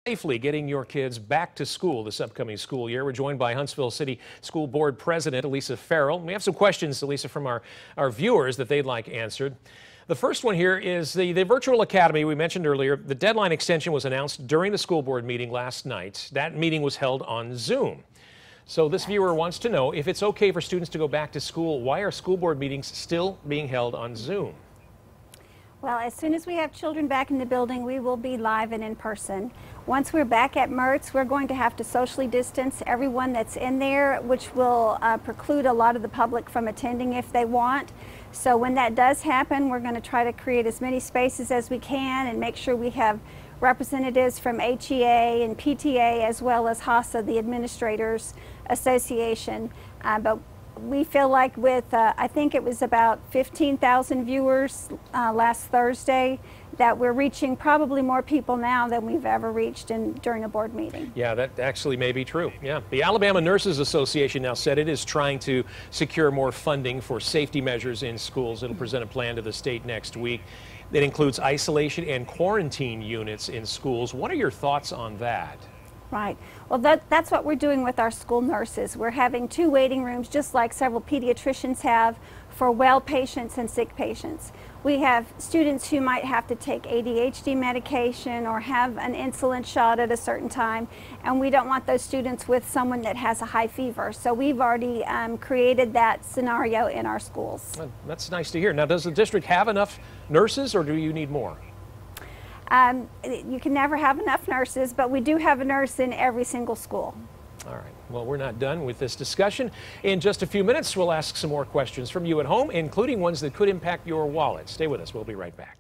Safely getting your kids back to school this upcoming school year. We're joined by Huntsville City School Board President Elisa Farrell. We have some questions, Elisa, from our viewers that they'd like answered. The first one here is the virtual academy we mentioned earlier. The deadline extension was announced during the school board meeting last night. That meeting was held on Zoom. So this viewer wants to know if it's okay for students to go back to school. Why are school board meetings still being held on Zoom? Well, as soon as we have children back in the building, we will be live and in person. Once we're back at Mertz, we're going to have to socially distance everyone that's in there, which will preclude a lot of the public from attending if they want. So when that does happen, we're going to try to create as many spaces as we can and make sure we have representatives from HEA and PTA as well as HASA, the Administrators Association. But we feel like with, I think it was about 15,000 viewers last Thursday, that we're reaching probably more people now than we've ever reached during a board meeting. Yeah, that actually may be true. Yeah. The Alabama Nurses Association now said it is trying to secure more funding for safety measures in schools. It'll present a plan to the state next week that includes isolation and quarantine units in schools. What are your thoughts on that? Right. Well, that's what we're doing with our school nurses. We're having 2 waiting rooms, just like several pediatricians have, for well patients and sick patients. We have students who might have to take ADHD medication or have an insulin shot at a certain time, and we don't want those students with someone that has a high fever. So we've already created that scenario in our schools. Well, that's nice to hear. Now, does the district have enough nurses, or do you need more? You can never have enough nurses, but we do have a nurse in every single school. All right. Well, we're not done with this discussion. In just a few minutes, we'll ask some more questions from you at home, including ones that could impact your wallet. Stay with us. We'll be right back.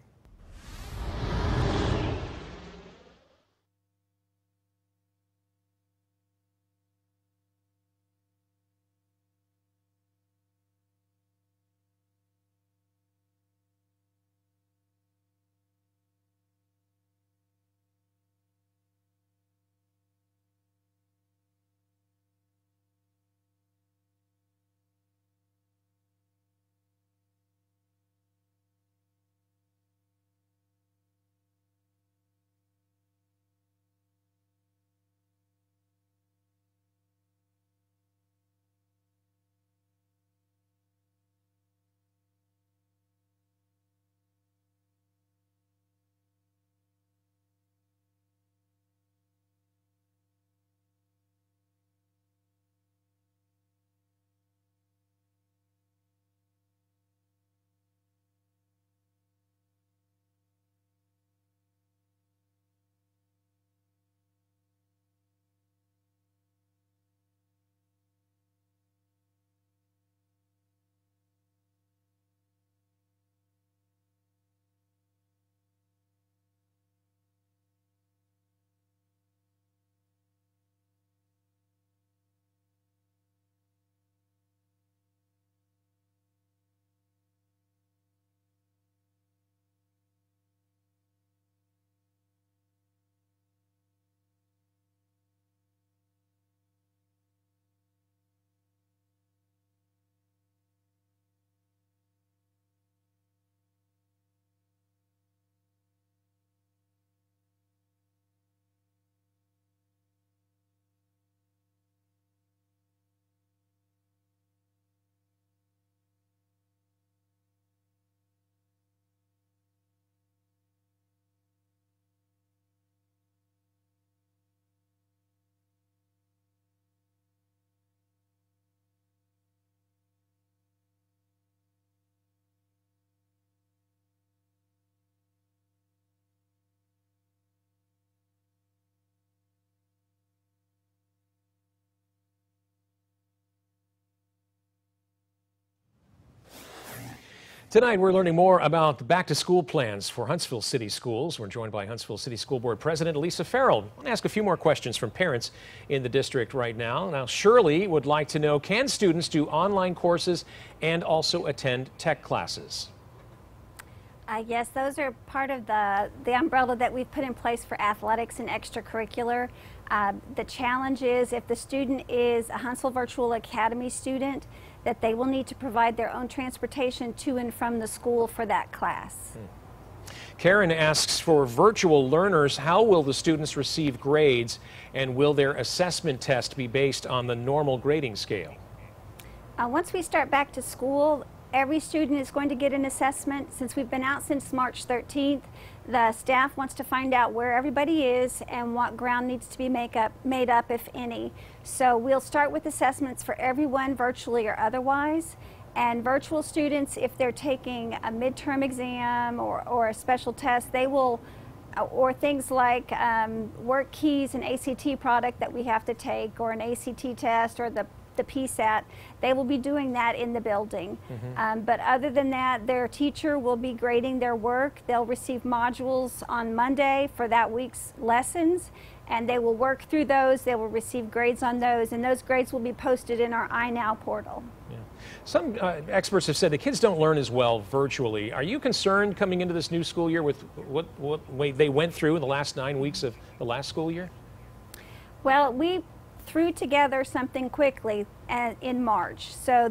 Tonight, we're learning more about the back-to-school plans for Huntsville City Schools. We're joined by Huntsville City School Board President Elisa Farrell. I want to ask a few more questions from parents in the district right now. Now, Shirley would like to know, can students do online courses and also attend tech classes? Yes, those are part of the umbrella that we've put in place for athletics and extracurricular. The challenge is if the student is a Huntsville Virtual Academy student, that they will need to provide their own transportation to and from the school for that class. Karen asks, for virtual learners, how will the students receive grades, and will their assessment test be based on the normal grading scale? Once we start back to school, every student is going to get an assessment. Since we've been out since March 13th, the staff wants to find out where everybody is and what ground needs to be made up, if any. So we'll start with assessments for everyone, virtually or otherwise. And virtual students, if they're taking a midterm exam or a special test, they will, or things like work keys, an ACT product that we have to take, or an ACT test, or the PSAT, they will be doing that in the building. But other than that, their teacher will be grading their work. They'll receive modules on Monday for that week's lessons, and they will work through those. They will receive grades on those, and those grades will be posted in our iNow portal. Yeah. Some experts have said the kids don't learn as well virtually. Are you concerned coming into this new school year with what way they went through in the last 9 weeks of the last school year? Well, we threw together something quickly in March. So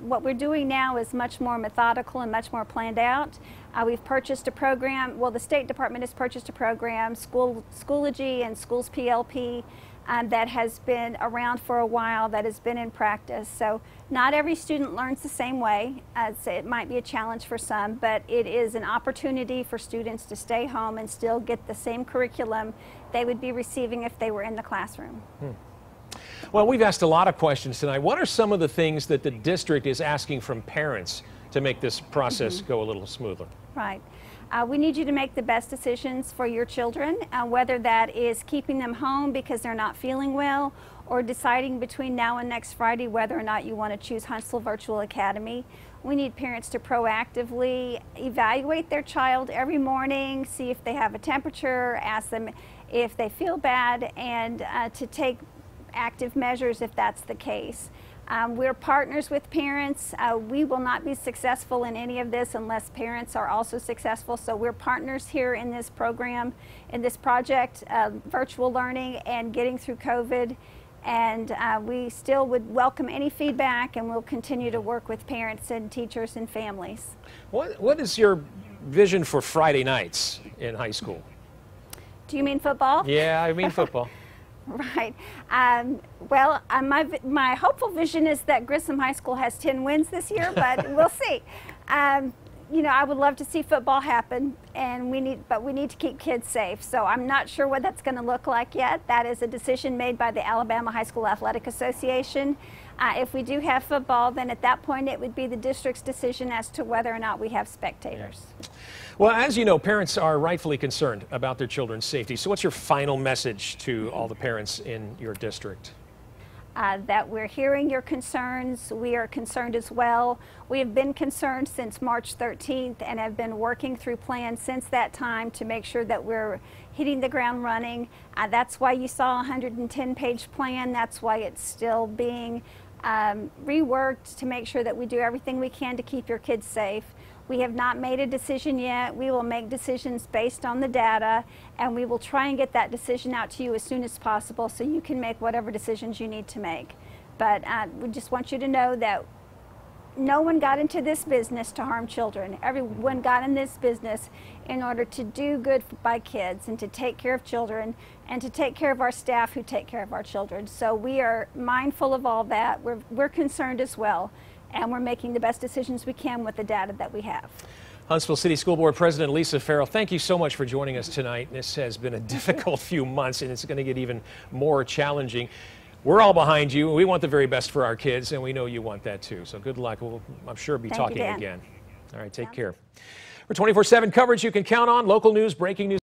what we're doing now is much more methodical and much more planned out. We've purchased a program, well, the State Department has purchased a program, Schoology and Schools PLP, that has been around for a while, that has been in practice. So not every student learns the same way. It might be a challenge for some, but it is an opportunity for students to stay home and still get the same curriculum they would be receiving if they were in the classroom. Well, we've asked a lot of questions tonight. What are some of the things that the district is asking from parents to make this process go a little smoother? Right. We need you to make the best decisions for your children, whether that is keeping them home because they're not feeling well, or deciding between now and next Friday whether or not you want to choose Huntsville Virtual Academy. We need parents to proactively evaluate their child every morning, see if they have a temperature, ask them if they feel bad, and to take active measures if that's the case. We're partners with parents. We will not be successful in any of this unless parents are also successful. So we're partners here in this program, in this project, virtual learning and getting through COVID. And we still would welcome any feedback, and we'll continue to work with parents and teachers and families. What is your vision for Friday nights in high school? Do you mean football? Yeah, I mean football. Right. Well, my hopeful vision is that Grissom High School has 10 wins this year, but we'll see. You know, I would love to see football happen, and we need to keep kids safe. So I'm not sure what that's going to look like yet. That is a decision made by the Alabama High School Athletic Association. If we do have football, then at that point it would be the district's decision as to whether or not we have spectators. Well, as you know, parents are rightfully concerned about their children's safety. So what's your final message to all the parents in your district? That we're hearing your concerns. We are concerned as well. We have been concerned since March 13th and have been working through plans since that time to make sure that we're hitting the ground running. That's why you saw a 110-page plan. That's why it's still being reworked to make sure that we do everything we can to keep your kids safe. We have not made a decision yet. We will make decisions based on the data, and we will try and get that decision out to you as soon as possible so you can make whatever decisions you need to make. But we just want you to know that no one got into this business to harm children. Everyone got in this business in order to do good by kids and to take care of children and to take care of our staff who take care of our children. So we are mindful of all that. We're concerned as well, and we're making the best decisions we can with the data that we have. Huntsville City School Board President Lisa Farrell, thank you so much for joining us tonight. This has been a difficult few months, and it's going to get even more challenging. We're all behind you, and we want the very best for our kids, and we know you want that too. So good luck. We'll, I'm sure, be talking again. All right, take care. For 24/7 coverage you can count on, local news, breaking news.